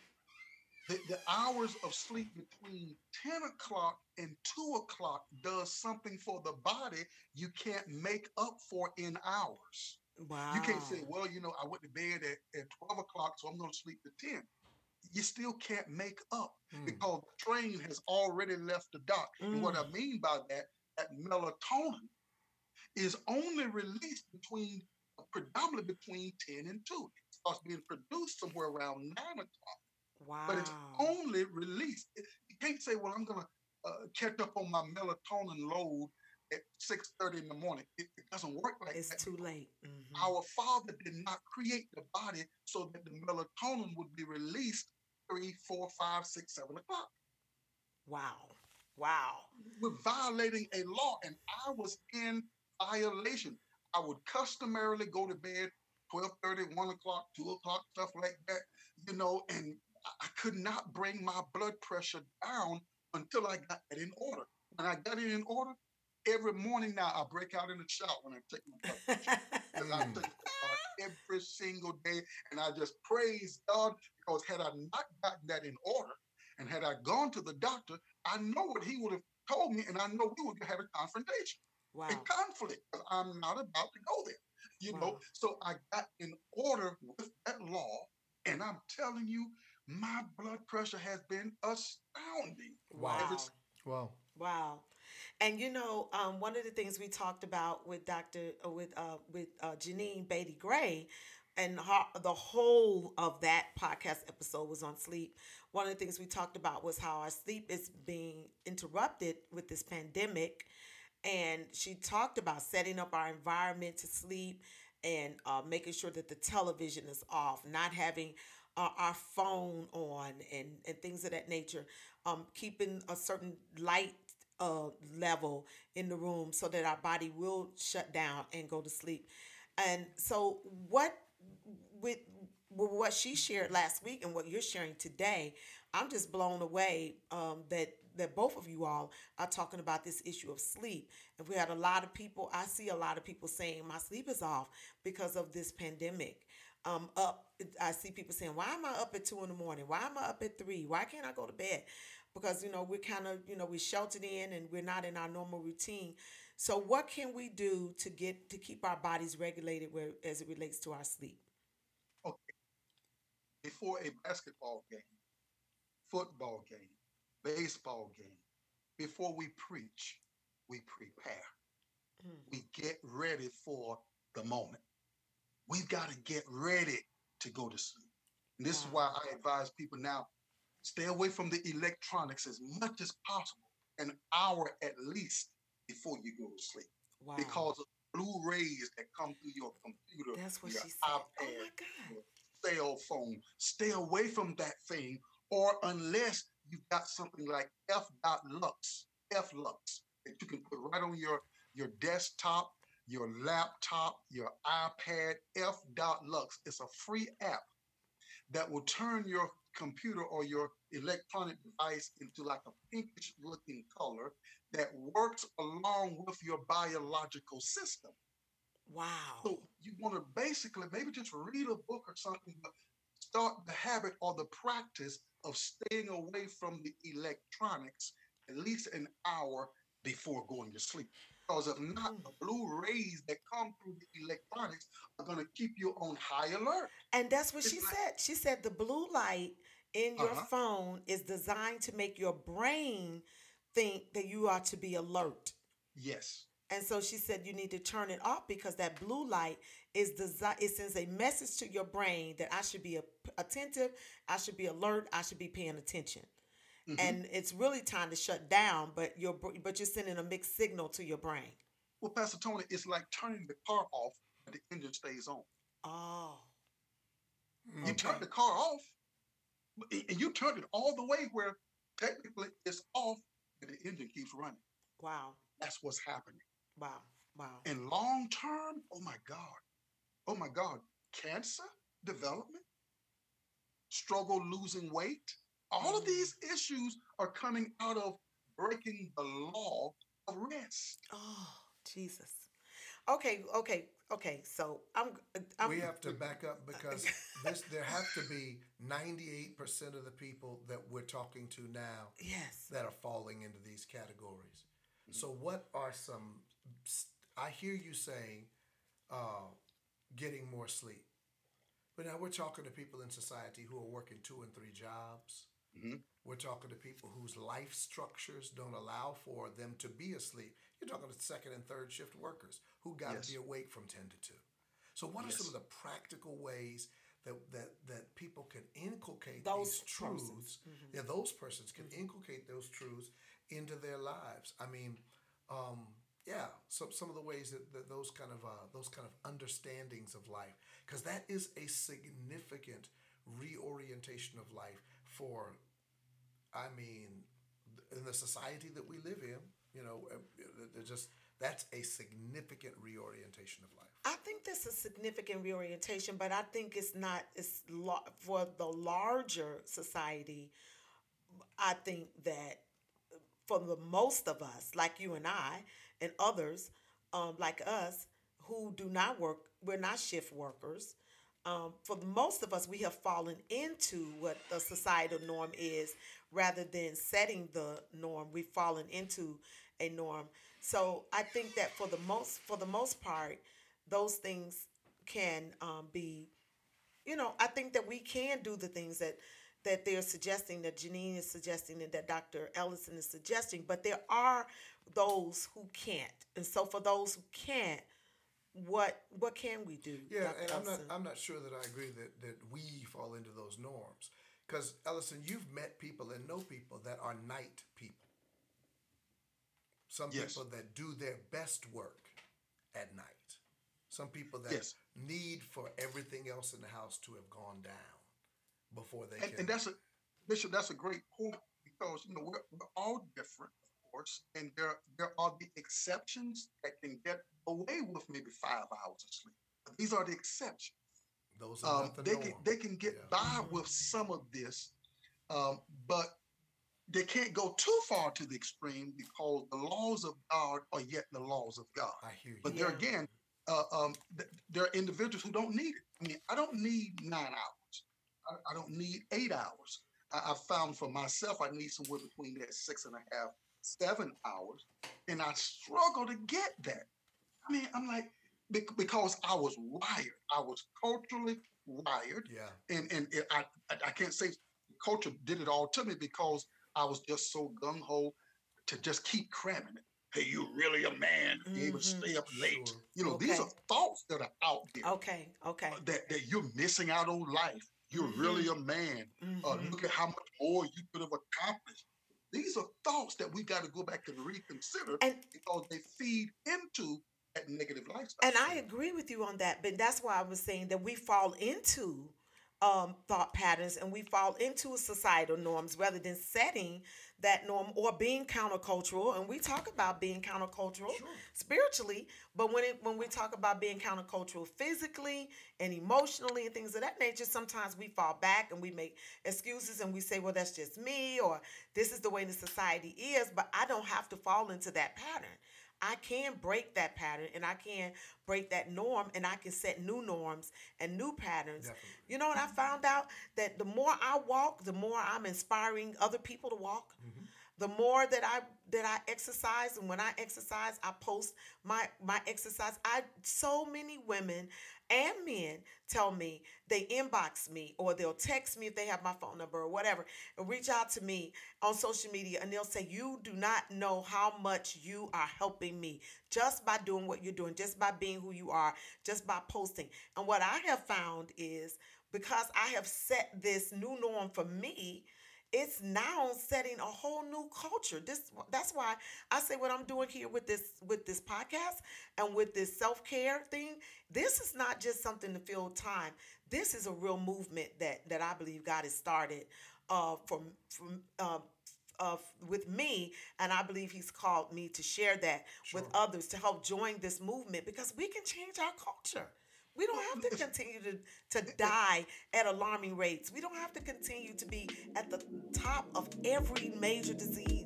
The hours of sleep between 10 o'clock and 2 o'clock does something for the body you can't make up for in hours. Wow. You can't say, well, I went to bed at 12 o'clock, so I'm going to sleep to 10. You still can't make up because the train has already left the dock. And what I mean by that melatonin is only released predominantly between 10 and 2. It starts being produced somewhere around 9 o'clock. Wow. But it's only released. You can't say, well, I'm going to catch up on my melatonin load at 6:30 in the morning. It doesn't work like that. It's too late. Mm-hmm. Our Father did not create the body so that the melatonin would be released 3, 4, 5, 6, 7 o'clock. Wow. Wow. We're violating a law, and I was in violation. I would customarily go to bed 12:30, 1 o'clock, 2 o'clock, stuff like that, and I could not bring my blood pressure down until I got it in order. When I got it in order, every morning now I break out in the shower when I take my blood pressure. Because I take it every single day, and I just praise God, because had I not gotten that in order, and had I gone to the doctor, I know what he would have told me, and I know we would have a confrontation, Wow. a conflict, because I'm not about to go there, Wow. So I got in order with that law, and I'm telling you, my blood pressure has been astounding. Wow. Wow. Wow. And one of the things we talked about with Janine Beatty Gray, and the whole of that podcast episode was on sleep. One of the things we talked about was how our sleep is being interrupted with this pandemic. And she talked about setting up our environment to sleep and making sure that the television is off, not having our phone on, and things of that nature, keeping a certain light level in the room so that our body will shut down and go to sleep. And so with what she shared last week and what you're sharing today, I'm just blown away that both of you all are talking about this issue of sleep. And we had I see a lot of people saying my sleep is off because of this pandemic. I see people saying, why am I up at 2 in the morning? Why am I up at 3? Why can't I go to bed? Because, we're kind of, we're sheltered in and we're not in our normal routine. So what can we do to keep our bodies regulated as it relates to our sleep? Okay. Before a basketball game, football game, baseball game, before we preach, we prepare. We get ready for the moment. We've got to get ready to go to sleep. And this is why I advise people now, stay away from the electronics as much as possible, an hour at least before you go to sleep. Wow. Because of blue rays that come through your computer, That's what your she said. iPad, Oh my God. your cell phone. Stay away from that thing, or unless you've got something like F.lux, that you can put right on your desktop, your laptop, your iPad. F.lux. It's a free app that will turn your computer or your electronic device into like a pinkish looking color that works along with your biological system. Wow. So you want to basically maybe just read a book or something, but start the habit or the practice of staying away from the electronics at least an hour before going to sleep. Because if not, the blue rays that come through the electronics are going to keep you on high alert. And that's what It's she like, said. She said the blue light in uh your huh, phone is designed to make your brain think that you are to be alert. yes, And so she said you need to turn it off because that blue light is designed. It sends a message to your brain that I should be attentive, I should be alert, I should be paying attention. hmm. And it's really time to shut down, but you're sending a mixed signal to your brain. Well, Pastor Tony, it's like turning the car off, but the engine stays on. Oh, You Mm. turn okay. the car off, and you turn it all the way where technically it's off, but the engine keeps running. Wow. That's what's happening. Wow. Wow. And long term, oh my God, cancer development, struggle losing weight, all of Mm. these issues are coming out of breaking the law of rest. Oh, Jesus. Okay, okay, okay. So I'm We have to back up because there have to be 98% of the people that we're talking to now yes. that are falling into these categories. So what are some? I hear you saying uh, getting more sleep, but now we're talking to people in society who are working 2 and 3 jobs. Mhm. We're talking to people whose life structures don't allow for them to be asleep. You're talking to second and third shift workers who got to Yes, be awake from 10 to 2. So what are some of yes. the practical ways that people can inculcate these Those persons. truths? Yeah, those persons can inculcate those truths into their lives. I mean, yeah, some of the ways that those kind of understandings of life, because that is a significant reorientation of life for, I mean, in the society that we live in, just that's a significant reorientation of life. I think that's a significant reorientation, but I think it's not. For the larger society. I think that for the most of us, like you and I, and others like us who do not work, we're not shift workers. For the most of us, we have fallen into what the societal norm is rather than setting the norm. We've fallen into a norm. So I think that for the most part, those things can be, I think that we can do the things that they're suggesting, that Janine is suggesting, and that Dr. Ellison is suggesting, but there are those who can't. And so for those who can't, what can we do, Yeah, Dr. and Ellison? I'm not sure that I agree that we fall into those norms. Because Ellison, you've met people and know people that are night people. Some Yes, people that do their best work at night. Some people that yes. need for everything else in the house to have gone down before they And can. that's a Bishop, that's a great point because we're all different, of course, and there are the exceptions that can get away with maybe 5 hours of sleep. But these are the exceptions. Those are not the norm. They can get Yeah. by with some of this, but they can't go too far to the extreme because the laws of God are yet the laws of God. I hear you. But there Yeah. again, there are individuals who don't need it. I mean, I don't need 9 hours. I don't need 8 hours. I found for myself, I need somewhere between that 6.5, 7 hours, and I struggle to get that. I mean, I'm like, because I was wired. I was culturally wired, Yeah. and I can't say culture did it all to me because I was just so gung ho to just keep cramming it. Hey, you really a man to be able to Mm-hmm. stay up late. Sure. These are Okay. thoughts that are out there Okay. Okay. that you're missing out on life. You're Mm-hmm. really a man. Mm-hmm. Look at how much more you could have accomplished. These are thoughts that we got to go back and reconsider And because they feed into that negative lifestyle. And I Sure. agree with you on that, but that's why I was saying that we fall into thought patterns and we fall into societal norms rather than setting that norm or being countercultural. And we talk about being countercultural Sure. spiritually, but when we talk about being countercultural physically and emotionally and things of that nature, sometimes we fall back and we make excuses and we say, well, that's just me, or this is the way the society is, but I don't have to fall into that pattern. I can break that pattern and I can break that norm and I can set new norms and new patterns. Definitely. You know what I found out? That the more I walk, the more I'm inspiring other people to walk. Mm-hmm. The more that I exercise, and when I exercise, I post my exercise. I so many women and men tell me, they inbox me or they'll text me if they have my phone number or whatever, and reach out to me on social media, and they'll say, "You do not know how much you are helping me just by doing what you're doing, just by being who you are, just by posting." And what I have found is, because I have set this new norm for me, it's now setting a whole new culture. That's why I say what I'm doing here with this podcast and with this self-care thing. This is not just something to fill time. This is a real movement that I believe God has started from with me, and I believe He's called me to share that Sure. with others, to help join this movement, because we can change our culture. We don't have to continue to die at alarming rates. We don't have to continue to be at the top of every major disease.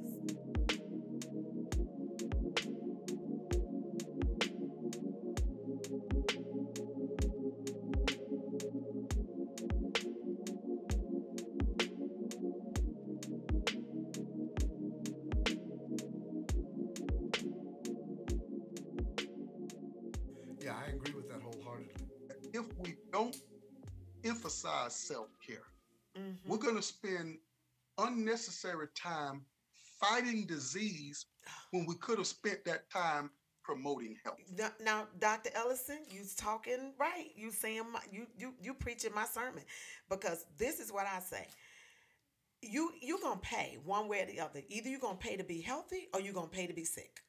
Yeah, I agree with that wholeheartedly. If we don't emphasize self-care, we're Mm-hmm. going to spend unnecessary time fighting disease when we could have spent that time promoting health. Now, Dr. Ellison, you talking right. You saying you preaching my sermon, because this is what I say. You gonna pay one way or the other. Either you're gonna pay to be healthy or you're gonna pay to be sick.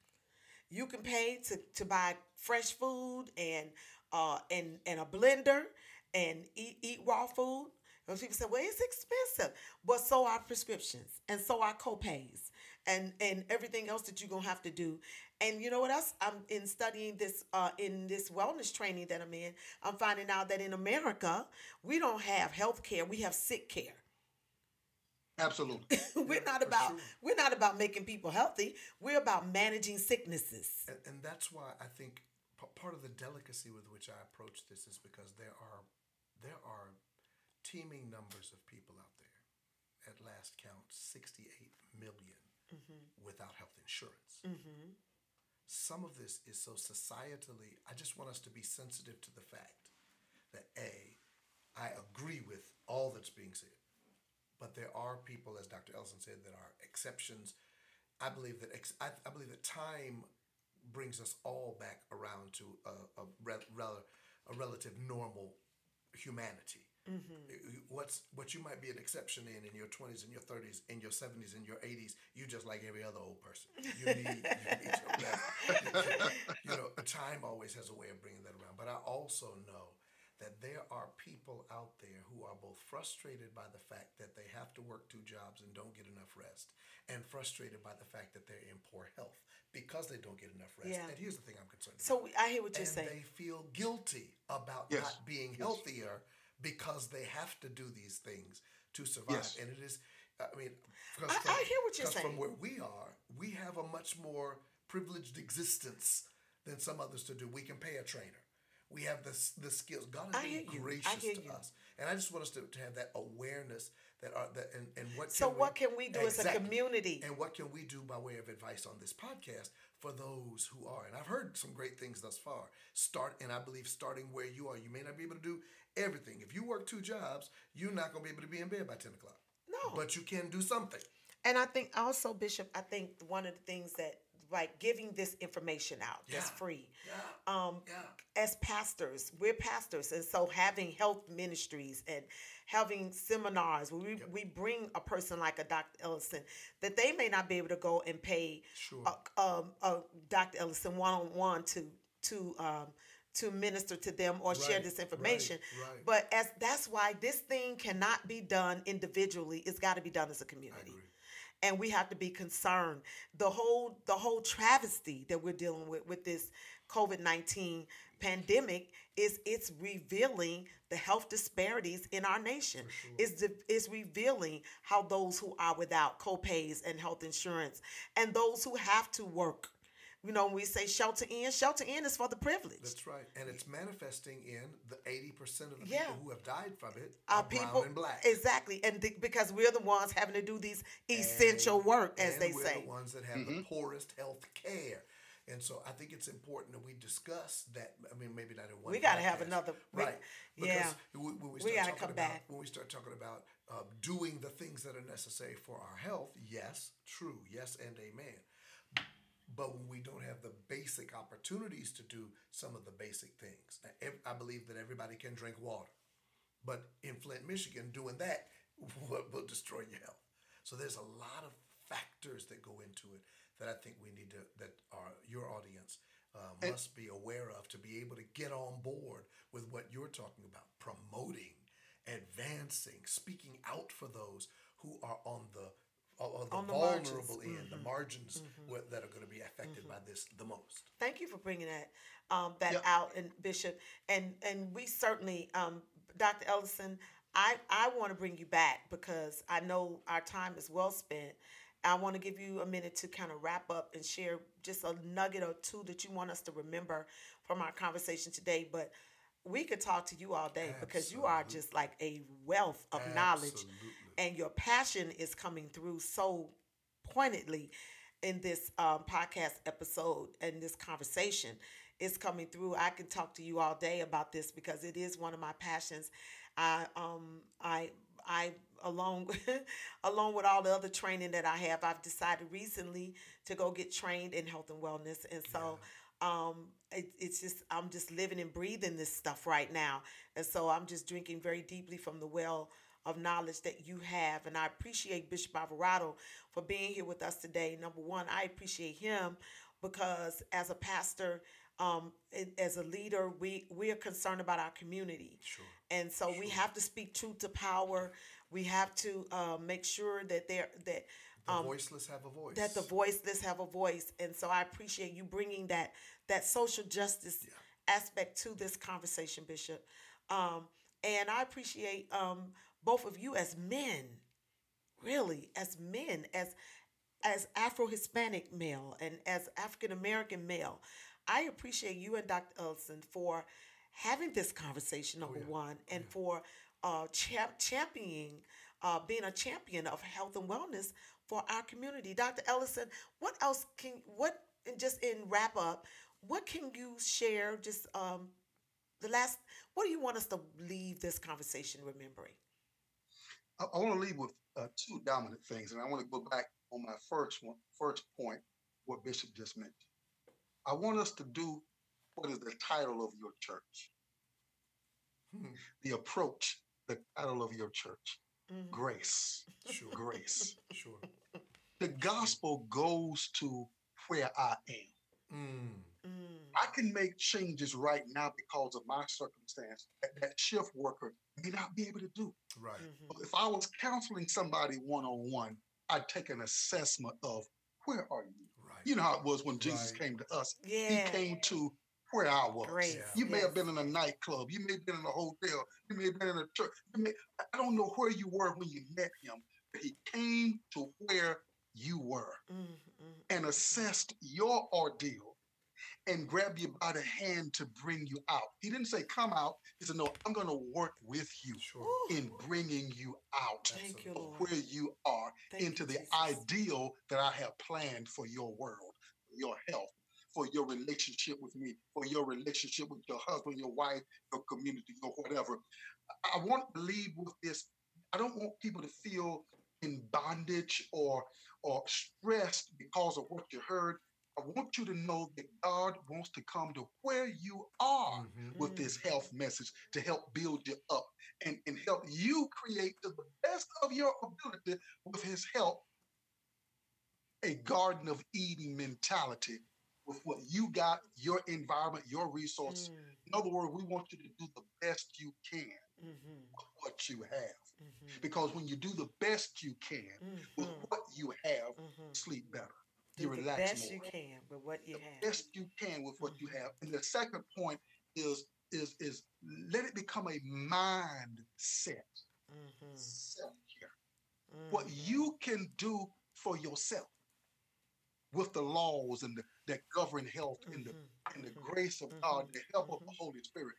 You can pay to buy fresh food and a blender and eat raw food. And people say, well, it's expensive. But so are prescriptions, and so are copays, and everything else that you're gonna have to do. And you know what else? I'm in studying this in this wellness training that I'm in. I'm finding out that in America, we don't have health care, we have sick care. Absolutely. Yeah, we're not for about sure. we're not about making people healthy. We're about managing sicknesses. And that's why I think part of the delicacy with which I approach this is because there are teeming numbers of people out there, at last count 68 million, without health insurance. Mm-hmm. Some of this is so societally, I just want us to be sensitive to the fact that I agree with all that's being said, but there are people, as Dr. Ellison said, that are exceptions. I believe that I believe that time brings us all back around to a relative normal humanity. What you might be an exception in your 20s, in your 30s, in your 70s, in your 80s, you just like every other old person. You need some rest. Time always has a way of bringing that around. But I also know that there are people out there who are both frustrated by the fact that they have to work two jobs and don't get enough rest, and frustrated by the fact that they're in poor health because they don't get enough rest. Yeah. And here's the thing I'm concerned about. So I hear what you're And saying. they feel guilty about Yes. not being Yes. healthier because they have to do these things to survive. Yes. And it is, I mean, I hear what you're because from saying. where we are, we have a much more privileged existence than some others to do. We can pay a trainer. We have the skills. God I has hear been you. I gracious hear to you. us, and I just want us to have that awareness and what. So what can we do as a Exactly. community? And what can we do by way of advice on this podcast for those who are? And I've heard some great things thus far. And I believe starting where you are, you may not be able to do everything. If you work two jobs, you're not going to be able to be in bed by 10 o'clock. No. But you can do something. And I think also, Bishop, I think one of the things that, like, giving this information out that's Yeah. free. Yeah. Yeah. As pastors, we're pastors, and so having health ministries and having seminars where we bring a person like a Dr. Ellison, that they may not be able to go and pay Sure. Dr. Ellison one-on-one to minister to them or share Right, this information. right. But that's why this thing cannot be done individually. It's got to be done as a I community. agree. And we have to be concerned. The whole travesty that we're dealing with this COVID-19 pandemic it's revealing the health disparities in our nation. For sure. It's revealing how those who are without copays and health insurance, and those who have to work, when we say shelter in is for the privileged. That's right. And it's manifesting in the 80% of the Yeah. people who have died from it Our are brown and black. exactly, and because we're the ones having to do these essential work, as they we're say. the ones that have the poorest health care. And so I think it's important that we discuss that. I mean, maybe not in one. We got to podcast, have another. right? Yeah. When we got to come back. When we start talking about doing the things that are necessary for our health, yes, true, yes, and amen. But when we don't have the basic opportunities to do some of the basic things, I believe that everybody can drink water. But in Flint, Michigan, doing that will destroy your health. So there's a lot of factors that go into it that I think we need to, that your audience must be aware of to be able to get on board with what you're talking about, promoting, advancing, speaking out for those who are on the vulnerable end, the margins that are going to be affected by this the most. Thank you for bringing that out, and Bishop, and we certainly, Dr. Ellison, I want to bring you back because I know our time is well spent. I want to give you a minute to kind of wrap up and share just a nugget or two that you want us to remember from our conversation today. But we could talk to you all day because you are just like a wealth of knowledge, and your passion is coming through so pointedly in this podcast episode and this conversation. It's coming through. I can talk to you all day about this because it is one of my passions. I along along with all the other training that I have, I've decided recently to go get trained in health and wellness, and so it's just I'm just living and breathing this stuff right now, and so I'm just drinking very deeply from the well of knowledge that you have, and I appreciate Bishop Alvarado for being here with us today. Number one, I appreciate him because as a pastor, as a leader, we are concerned about our community. Sure. And so we have to speak truth to power. We have to make sure that the voiceless have a voice. That the voiceless have a voice. And so I appreciate you bringing that social justice aspect to this conversation, Bishop. And I appreciate both of you as men, really, as men, as Afro-Hispanic male and as African-American male. I appreciate you and Dr. Ellison for having this conversation, number one, and for championing, being a champion of health and wellness for our community. Dr. Ellison, what else just in wrap up, what can you share, just what do you want us to leave this conversation remembering? I want to leave with two dominant things, and I want to go back on my first point, what Bishop just mentioned. I want us to do what is the title of your church. The approach, the title of your church. Grace. Sure. Grace. Sure. The gospel goes to where I am. I can make changes right now because of my circumstance that shift worker may not be able to do. Right. If I was counseling somebody one-on-one, I'd take an assessment of where are you? Right. You know how it was when Jesus came to us. Yeah. He came to where I was. Grace. You may have been in a nightclub. You may have been in a hotel. You may have been in a church. I don't know where you were when you met him, but he came to where you were and assessed your ordeal and grabbed you by the hand to bring you out. He didn't say, come out. He said, no, I'm going to work with you in bringing you out Thank you, of Lord. where you are into the Jesus. ideal that I have planned for your world, your health, for your relationship with me, for your relationship with your husband, your wife, your community, your whatever. I want to leave with this. I don't want people to feel in bondage or stressed because of what you heard. I want you to know that God wants to come to where you are with this health message to help build you up and help you create to the best of your ability with his help a Garden of Eden mentality with what you got, your environment, your resources. In other words, we want you to do the best you can with what you have. Because when you do the best you can with what you have, you sleep better. You relax the best more. you can with what you have. Best you can with what you have. And the second point is let it become a mindset. Self-care. What you can do for yourself with the laws and that govern health in the grace of God, the help of the Holy Spirit.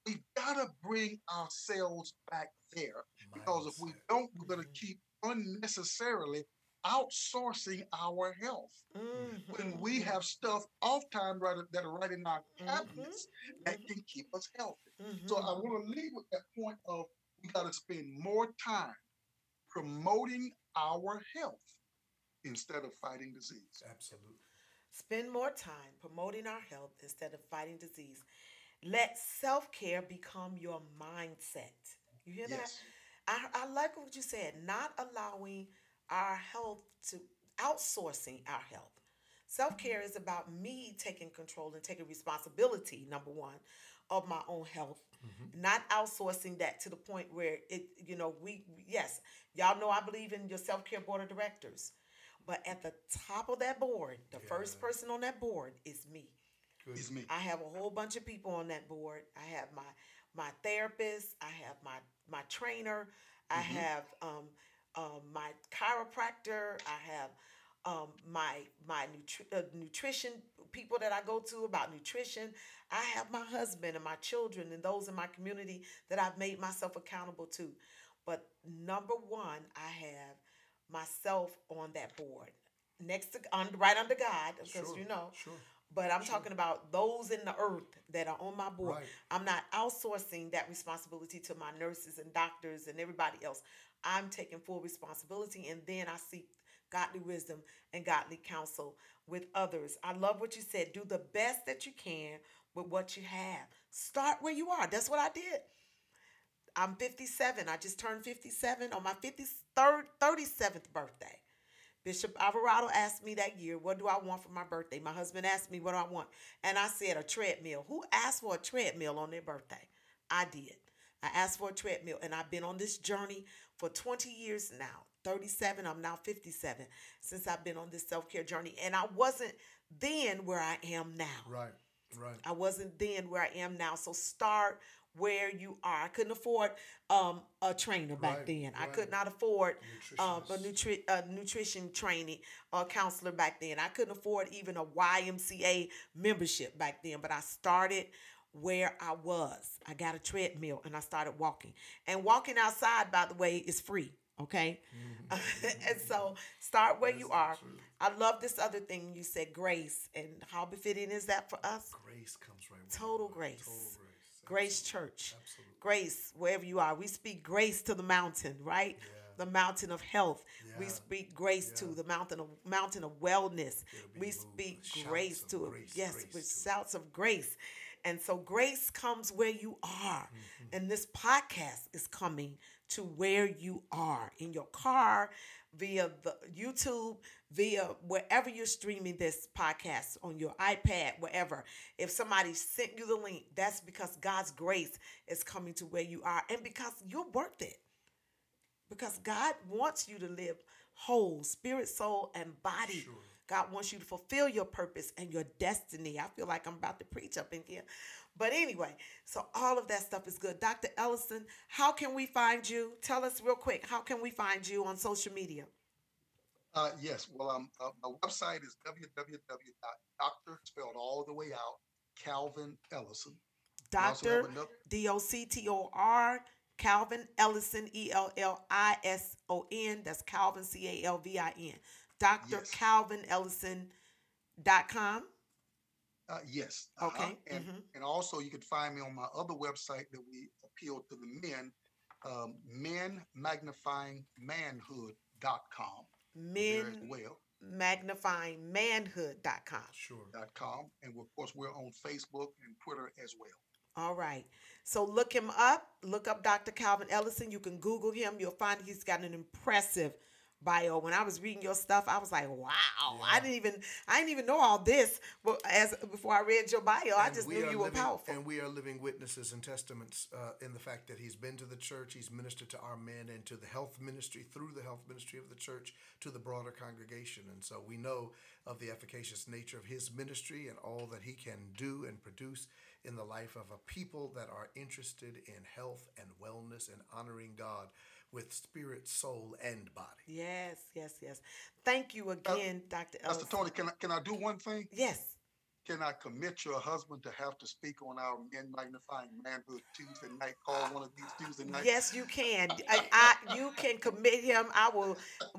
We've got to bring ourselves back there, because if we Mindset. don't, we're going to keep unnecessarily outsourcing our health. When we have stuff oftentimes that are right in our cabinets that can keep us healthy. So I want to leave with that point of we got to spend more time promoting our health instead of fighting disease. Absolutely. Spend more time promoting our health instead of fighting disease. Let self care become your mindset. You hear that? Yes. I like what you said, not allowing our health to outsourcing our health. Self care is about me taking control and taking responsibility, number one, of my own health, not outsourcing that to the point where yes, y'all know I believe in your self care board of directors. But at the top of that board, the first Yeah. person on that board is me. Good. It's me. I have a whole bunch of people on that board. I have my therapist. I have my trainer. I have my chiropractor. I have my nutrition people that I go to about nutrition. I have my husband and my children and those in my community that I've made myself accountable to. But number one, I have myself on that board next to right under God, because Sure. Sure. but I'm talking about those in the earth that are on my board. Right. I'm not outsourcing that responsibility to my nurses and doctors and everybody else. I'm taking full responsibility, and then I seek godly wisdom and godly counsel with others. I love what you said. Do the best that you can with what you have. Start where you are. That's what I did. I'm 57. I just turned 57 on my 37th birthday. Bishop Alvarado asked me that year, what do I want for my birthday? My husband asked me, what do I want? And I said, a treadmill. Who asked for a treadmill on their birthday? I did. I asked for a treadmill, and I've been on this journey for 20 years now. 37, I'm now 57, since I've been on this self-care journey. And I wasn't then where I am now. Right. Right. I wasn't then where I am now. So start where you are. I couldn't afford a trainer back Right, then. I right. could not afford Nutritionist. a nutrition training counselor back then. I couldn't afford even a YMCA membership back then. But I started where I was. I got a treadmill and I started walking. And walking outside, by the way, is free. Okay. And so start where you are. True. I love this other thing you said, grace. And how befitting is that for us? Grace comes right with Total it. grace. Total grace. Grace Absolutely. Church. Absolutely. Grace, wherever you are. We speak grace to the mountain, right? Yeah. The mountain of health. We Yeah. speak grace to Yeah. the mountain of wellness. It'll be We moved speak with shouts grace of to it. grace, Yes, grace with to it. shouts of grace. And so grace comes where you are. And this podcast is coming to where you are, in your car, via the YouTube, via wherever you're streaming this podcast, on your iPad, wherever. If somebody sent you the link, that's because God's grace is coming to where you are, and because you're worth it. Because God wants you to live whole, spirit, soul, and body. Sure. God wants you to fulfill your purpose and your destiny. I feel like I'm about to preach up in here. But anyway, so all of that stuff is good. Dr. Ellison, how can we find you? Tell us real quick, how can we find you on social media? Yes. Well, my website is www.doctor, spelled all the way out, Calvin Ellison. We also have Dr. another. DOCTOR, Calvin Ellison, ELLISON. That's Calvin, CALVIN. Yes. drcalvinellison.com. Yes. Okay. And also you can find me on my other website that we appeal to the men, menmagnifyingmanhood.com. There as well. menmagnifyingmanhood.com. Sure. .com. And of course, we're on Facebook and Twitter as well. All right. So look him up. Look up Dr. Calvin Ellison. You can Google him. You'll find he's got an impressive bio. When I was reading your stuff, I was like, wow. Yeah. I didn't even know all this before I read your bio. I And just we knew are you were living- powerful. And we are living witnesses and testaments in the fact that he's been to the church, he's ministered to our men and to the health ministry, through the health ministry of the church, to the broader congregation. And so we know of the efficacious nature of his ministry and all that he can do and produce in the life of a people that are interested in health and wellness and honoring God with spirit, soul, and body. Yes. Thank you again, Dr. Ellison. Pastor Toni, can I do one thing? Yes. Can I commit your husband to have to speak on our Men Magnifying Manhood Tuesday night call one of these Tuesday nights? Yes, you can. You can commit him. I will.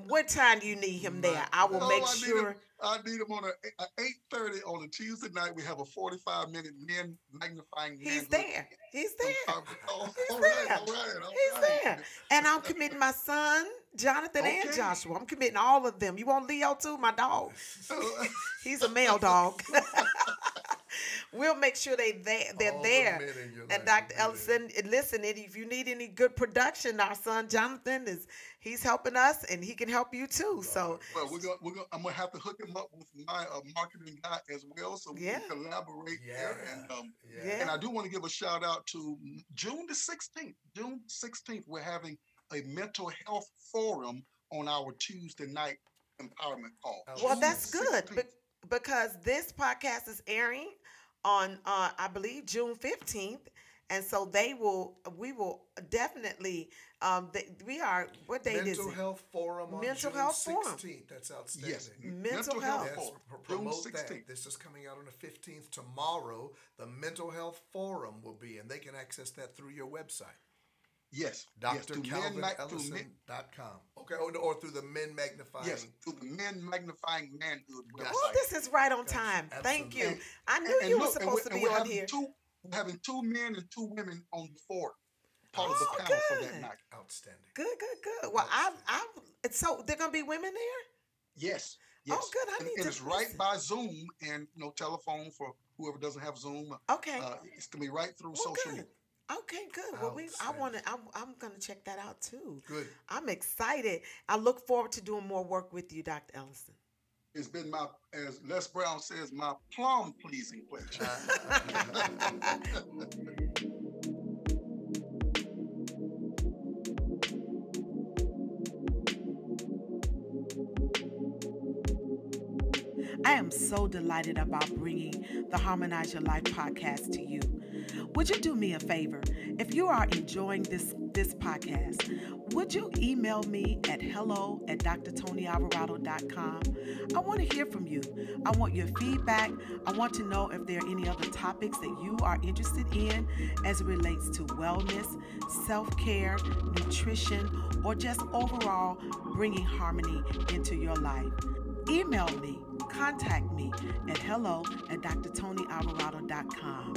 What time do you need him there? I will make sure. I need him on a 8:30 on a Tuesday night. We have a 45-minute Men Magnifying Manhood. He's there. All He's right. there. And I'm committing my son, Jonathan, and Joshua. I'm committing all of them. You want Leo too, my dog? He's a male dog. We'll make sure they're there. And Dr. Ellison, listen, if you need any good production, our son Jonathan he's helping us, and he can help you too. So, well, I'm gonna have to hook him up with my marketing guy as well, so we can collaborate there. And I do want to give a shout out to June the 16th. June 16th, we're having a mental health forum on our Tuesday night empowerment call. Well, that's good because this podcast is airing on I believe June 15th, and so we will definitely what date is it? Mental Health Forum on Mental June Health 16th. Forum. That's outstanding. Yes, Mental Health Forum. Promote June that. 16th. This is coming out on the 15th. Tomorrow, the Mental Health Forum will be, and they can access that through your website. Yes. drcalvinellison.com. Okay, or through the Men Magnifying. Yes, through the Men Magnifying Manhood website. Oh, this is right on time. Thank you. I knew you were supposed to be on here. We're having 2 men and 2 women on the board, part of the panel for that night. Outstanding. Good. Well, so they're gonna be women there? Yes. Oh, good. I need to. And it's right by Zoom and telephone for whoever doesn't have Zoom. Okay. It's gonna be right through social media. Okay, good. Well, I'm gonna check that out too. Good. I'm excited. I look forward to doing more work with you, Dr. Ellison. It's been as Les Brown says, my plum-pleasing pleasure. I am so delighted about bringing the Harmonize Your Life podcast to you. Would you do me a favor? If you are enjoying this podcast, would you email me at hello@drtonyalvarado.com? I want to hear from you. I want your feedback. I want to know if there are any other topics that you are interested in as it relates to wellness, self-care, nutrition, or just overall bringing harmony into your life. Email me. Contact me at hello@drtonyalvarado.com.